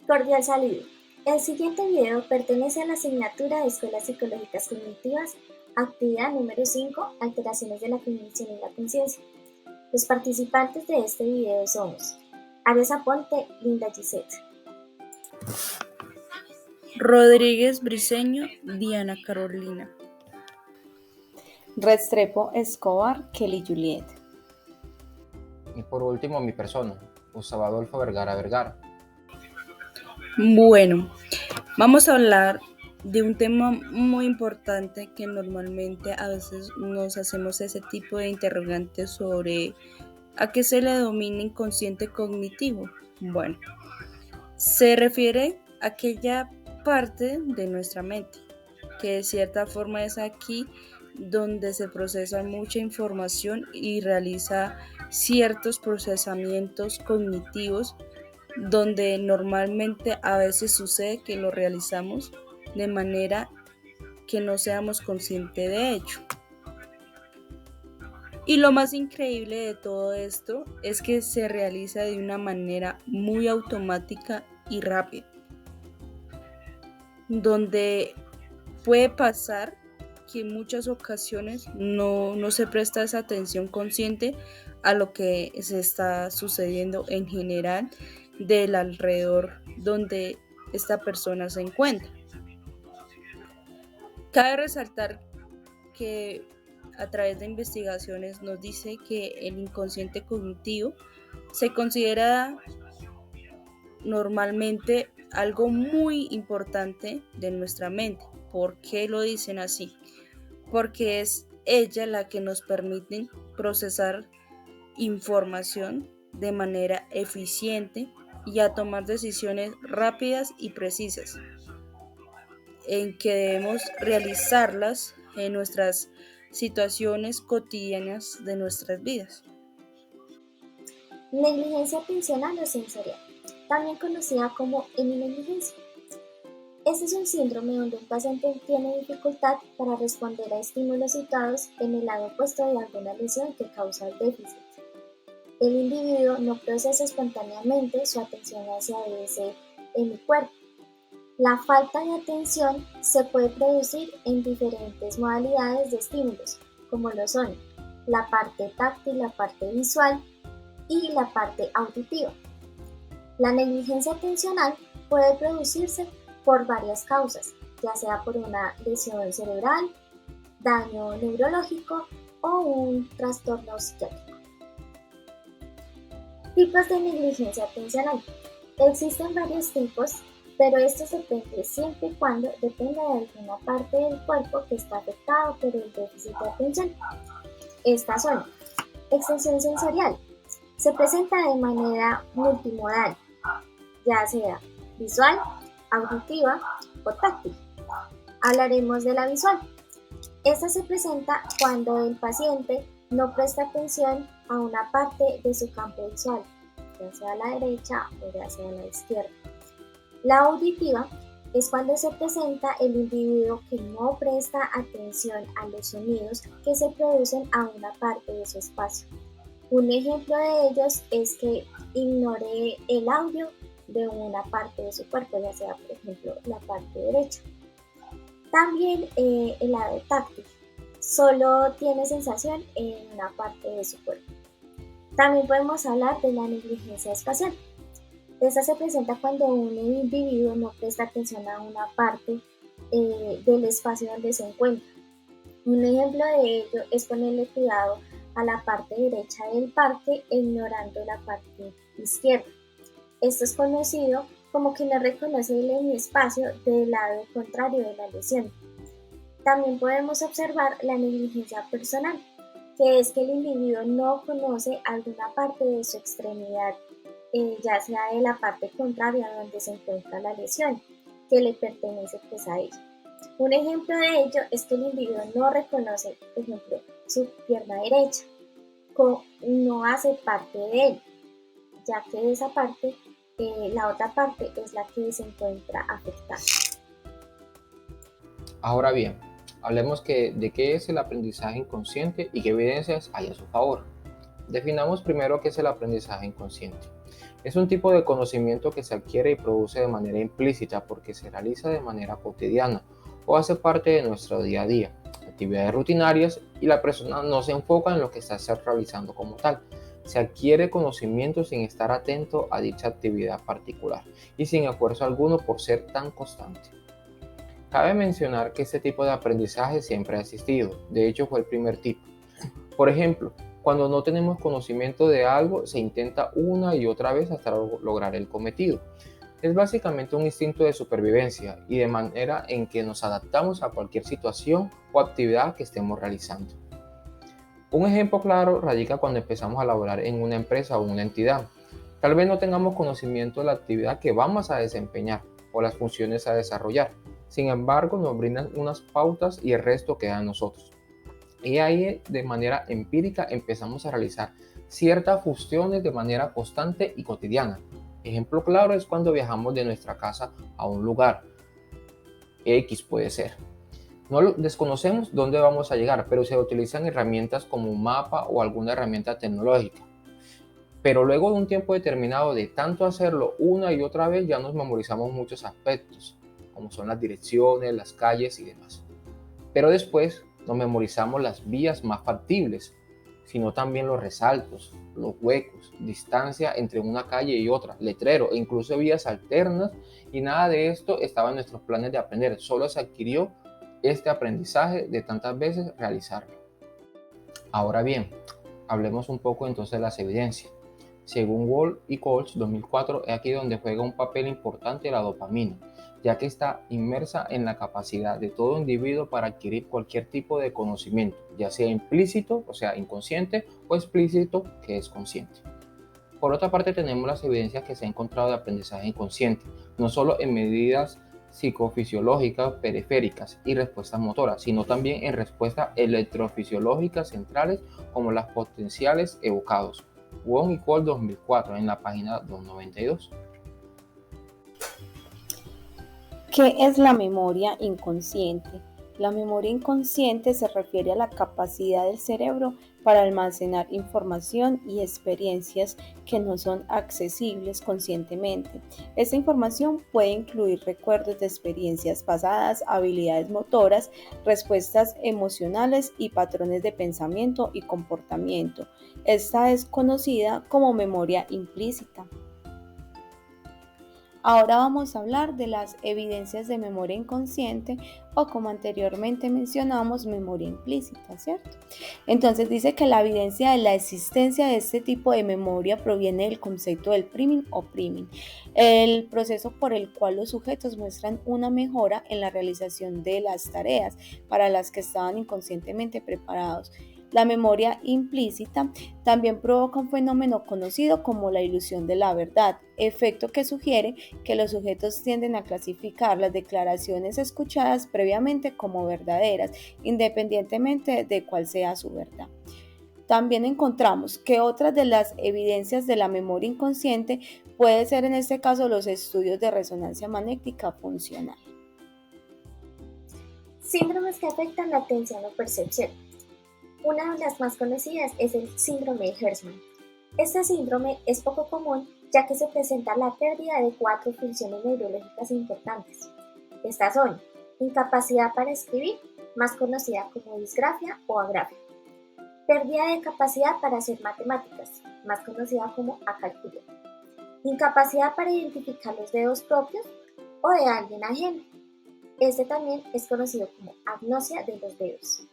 Cordial saludo. El siguiente video pertenece a la asignatura de Escuelas Psicológicas Cognitivas, actividad número 5, alteraciones de la cognición y la conciencia. Los participantes de este video somos Arias Aponte, Linda Gisette, Rodríguez Briceño, Diana Carolina, Restrepo Escobar, Kelly Juliet. Y por último, mi persona, Gustavo Adolfo Vergara Vergara. Bueno, vamos a hablar de un tema muy importante que normalmente a veces nos hacemos ese tipo de interrogantes sobre a qué se le denomina inconsciente cognitivo. Bueno, se refiere a aquella parte de nuestra mente que de cierta forma es aquí donde se procesa mucha información y realiza ciertos procesamientos cognitivos donde normalmente a veces sucede que lo realizamos de manera que no seamos conscientes de ello. Y lo más increíble de todo esto es que se realiza de una manera muy automática y rápida, donde puede pasar que en muchas ocasiones no se presta esa atención consciente a lo que se está sucediendo en general del alrededor donde esta persona se encuentra. Cabe resaltar que a través de investigaciones nos dice que el inconsciente cognitivo se considera normalmente algo muy importante de nuestra mente. ¿Por qué lo dicen así? Porque es ella la que nos permite procesar información de manera eficiente y a tomar decisiones rápidas y precisas, en que debemos realizarlas en nuestras situaciones cotidianas de nuestras vidas. negligencia atencional o sensorial, también conocida como heminegligencia. Este es un síndrome donde un paciente tiene dificultad para responder a estímulos situados en el lado opuesto de alguna lesión que causa el déficit. El individuo no procesa espontáneamente su atención hacia ese hemicuerpo. La falta de atención se puede producir en diferentes modalidades de estímulos, como lo son la parte táctil, la parte visual y la parte auditiva. La negligencia atencional puede producirse por varias causas, ya sea por una lesión cerebral, daño neurológico o un trastorno psiquiátrico. Tipos de negligencia atencional. Existen varios tipos, pero estos dependen siempre y cuando dependa de alguna parte del cuerpo que está afectado por el déficit de atención. Estas son: extensión sensorial. Se presenta de manera multimodal, ya sea visual, auditiva o táctil. Hablaremos de la visual. Esta se presenta cuando el paciente no presta atención a una parte de su campo visual, ya sea a la derecha o ya sea a la izquierda. La auditiva es cuando se presenta el individuo que no presta atención a los sonidos que se producen a una parte de su espacio. Un ejemplo de ellos es que ignore el audio de una parte de su cuerpo, ya sea, por ejemplo, la parte derecha. También el lado táctil solo tiene sensación en una parte de su cuerpo. También podemos hablar de la negligencia espacial. Esta se presenta cuando un individuo no presta atención a una parte del espacio donde se encuentra. Un ejemplo de ello es ponerle cuidado a la parte derecha del parque e ignorando la parte izquierda. Esto es conocido como que no reconoce el espacio del lado contrario de la lesión. También podemos observar la negligencia personal, que es que el individuo no conoce alguna parte de su extremidad, ya sea de la parte contraria donde se encuentra la lesión, que le pertenece pues a ella. Un ejemplo de ello es que el individuo no reconoce, por ejemplo, su pierna derecha, no hace parte de él, ya que esa parte, la otra parte es la que se encuentra afectada. Ahora bien, hablemos de qué es el aprendizaje inconsciente y qué evidencias hay a su favor. Definamos primero qué es el aprendizaje inconsciente. Es un tipo de conocimiento que se adquiere y produce de manera implícita porque se realiza de manera cotidiana o hace parte de nuestro día a día, actividades rutinarias, y la persona no se enfoca en lo que está realizando como tal. Se adquiere conocimiento sin estar atento a dicha actividad particular y sin esfuerzo alguno por ser tan constante. Cabe mencionar que este tipo de aprendizaje siempre ha existido, de hecho fue el primer tipo. Por ejemplo, cuando no tenemos conocimiento de algo, se intenta una y otra vez hasta lograr el cometido. Es básicamente un instinto de supervivencia y de manera en que nos adaptamos a cualquier situación o actividad que estemos realizando. Un ejemplo claro radica cuando empezamos a laborar en una empresa o una entidad. Tal vez no tengamos conocimiento de la actividad que vamos a desempeñar o las funciones a desarrollar. Sin embargo, nos brindan unas pautas y el resto queda en nosotros. Y ahí, de manera empírica, empezamos a realizar ciertas funciones de manera constante y cotidiana. Ejemplo claro es cuando viajamos de nuestra casa a un lugar. X puede ser. No desconocemos dónde vamos a llegar, pero se utilizan herramientas como un mapa o alguna herramienta tecnológica. Pero luego de un tiempo determinado de tanto hacerlo una y otra vez, ya nos memorizamos muchos aspectos, como son las direcciones, las calles y demás. Pero después no memorizamos las vías más factibles, sino también los resaltos, los huecos, distancia entre una calle y otra, letrero e incluso vías alternas, y nada de esto estaba en nuestros planes de aprender, solo se adquirió este aprendizaje de tantas veces realizarlo. Ahora bien, hablemos un poco entonces de las evidencias. Según Wall y Coles 2004, es aquí donde juega un papel importante la dopamina, ya que está inmersa en la capacidad de todo individuo para adquirir cualquier tipo de conocimiento, ya sea implícito, o sea, inconsciente, o explícito, que es consciente. Por otra parte, tenemos las evidencias que se ha encontrado de aprendizaje inconsciente, no solo en medidas psicofisiológicas periféricas y respuestas motoras, sino también en respuestas electrofisiológicas centrales como las potenciales evocados. Wong y Cole 2004 en la página 292. ¿Qué es la memoria inconsciente? La memoria inconsciente se refiere a la capacidad del cerebro para almacenar información y experiencias que no son accesibles conscientemente. Esta información puede incluir recuerdos de experiencias pasadas, habilidades motoras, respuestas emocionales y patrones de pensamiento y comportamiento. Esta es conocida como memoria implícita. Ahora vamos a hablar de las evidencias de memoria inconsciente o, como anteriormente mencionamos, memoria implícita, ¿cierto? Entonces dice que la evidencia de la existencia de este tipo de memoria proviene del concepto del priming o priming, el proceso por el cual los sujetos muestran una mejora en la realización de las tareas para las que estaban inconscientemente preparados. La memoria implícita también provoca un fenómeno conocido como la ilusión de la verdad, efecto que sugiere que los sujetos tienden a clasificar las declaraciones escuchadas previamente como verdaderas, independientemente de cuál sea su verdad. También encontramos que otras de las evidencias de la memoria inconsciente puede ser en este caso los estudios de resonancia magnética funcional. Síndromes que afectan la atención o percepción. Una de las más conocidas es el síndrome de Hertzmann. Este síndrome es poco común ya que se presenta la pérdida de 4 funciones neurológicas importantes. Estas son incapacidad para escribir, más conocida como disgrafia o agrafia, pérdida de capacidad para hacer matemáticas, más conocida como acalculia, incapacidad para identificar los dedos propios o de alguien ajeno. Este también es conocido como agnosia de los dedos.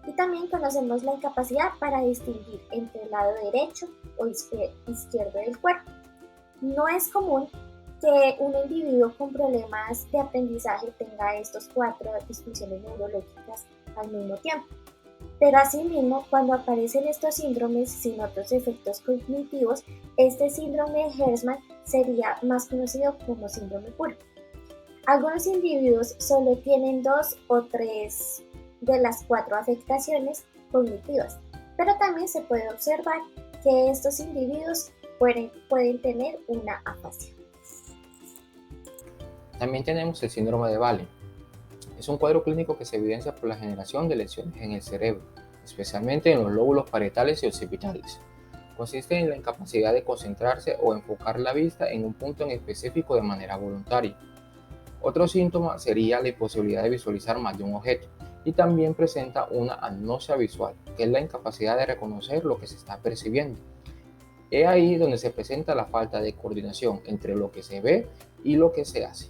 Y también conocemos la incapacidad para distinguir entre el lado derecho o izquierdo del cuerpo. No es común que un individuo con problemas de aprendizaje tenga estas 4 disfunciones neurológicas al mismo tiempo. Pero asimismo, cuando aparecen estos síndromes sin otros efectos cognitivos, este síndrome de Hertzmann sería más conocido como síndrome puro. Algunos individuos solo tienen 2 o 3 de las 4 afectaciones cognitivas, pero también se puede observar que estos individuos pueden tener una afasia. También tenemos el síndrome de Wallin. Es un cuadro clínico que se evidencia por la generación de lesiones en el cerebro, especialmente en los lóbulos parietales y occipitales. Consiste en la incapacidad de concentrarse o enfocar la vista en un punto en específico de manera voluntaria. Otro síntoma sería la imposibilidad de visualizar más de un objeto y también presenta una agnosia visual, que es la incapacidad de reconocer lo que se está percibiendo. Es ahí donde se presenta la falta de coordinación entre lo que se ve y lo que se hace.